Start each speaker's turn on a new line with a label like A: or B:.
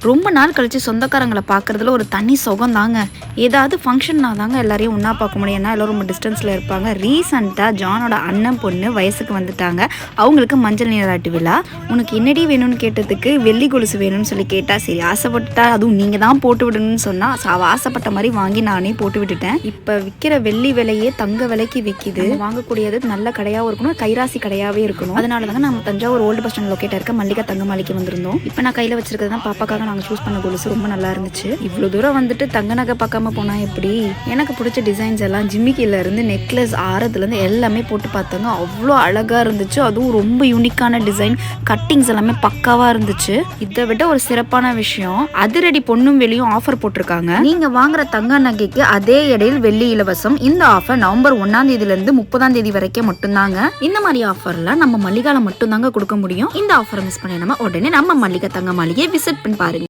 A: ரொம்ப நாள் கழிச்சு சொந்தக்காரங்களை பார்க்கறதுல ஒரு தனி சுகம் தாங்க. ஏதாவது ஃபங்க்ஷன்னா தாங்க எல்லாரையும் ஒன்றா பார்க்க முடியும். ஏன்னா எல்லோரும் ரொம்ப டிஸ்டன்ஸில் இருப்பாங்க. ரீசெண்டாக ஜானோட அண்ணன் பொண்ணு வயசுக்கு வந்துட்டாங்க. அவங்களுக்கு மஞ்சள் நீராட்டு விழா. உனக்கு என்னடி வேணும்னு கேட்டதுக்கு வெள்ளி கொலுசு வேணும்னு சொல்லி கேட்டா, சரி ஆசைப்பட்டுட்டா அதுவும் நீங்கள் தான் போட்டு விடணும்னு சொன்னால் அவள் ஆசைப்பட்ட மாதிரி வாங்கி நானே போட்டு விட்டுட்டேன். இப்போ விற்கிற வெள்ளி விலையே தங்க விலைக்கு விற்கிது. வாங்கக்கூடியது நல்ல கடையாகவும் இருக்கணும், கைராசி கடையாகவே இருக்கணும். அதனால தாங்க நம்ம தஞ்சாவூர் ஓல்டு பஸ் ஸ்டாண்ட் லொக்கேட்டாக இருக்க மல்லிகா தங்க மாளிகைக்கு வந்திருந்தோம். இப்போ நான் கையில் வச்சிருக்கிறது தான் பாப்பாக்காக நாங்கள் சூஸ் பண்ண கொலுசு. ரொம்ப நல்லா இருந்துச்சு. இவ்வளோ தூரம் வந்துட்டு தங்க நகை பார்க்காம போனால் எப்படி? எனக்கு பிடிச்ச டிசைன்ஸ் எல்லாம் ஜிம்மிக்கில இருந்து நெக்லஸ் ஆரத்துலேருந்து எல்லாமே போட்டு பார்த்தாங்க. அவ்வளோ அழகாக இருந்துச்சு. அதுவும் ரொம்ப யூனிக்கான டிசைன், கட்டிங்ஸ் எல்லாமே பக்காவாக இருந்துச்சு. இதை விட ஒரு சிறப்பான விஷயம், அதிரடி பொண்ணும் வெளியும் ஆஃபர் போட்டிருக்காங்க. நீங்க வாங்குற தங்க நகைக்கு அதே இடையில் வெள்ளி இலவசம். இந்த ஆஃபர் நவம்பர் 1ஆம் தேதியிலிருந்து 30ஆம் தேதி வரைக்கும் மட்டும்தாங்க. இந்த மாதிரி ஆஃபர்லாம் நம்ம மல்லிகால மட்டும் தாங்க கொடுக்க முடியும். இந்த ஆஃபரை மிஸ் பண்ணாம உடனே நம்ம மல்லிகா தங்க மாளிகையை விசிட் பண்ணி பாருங்க.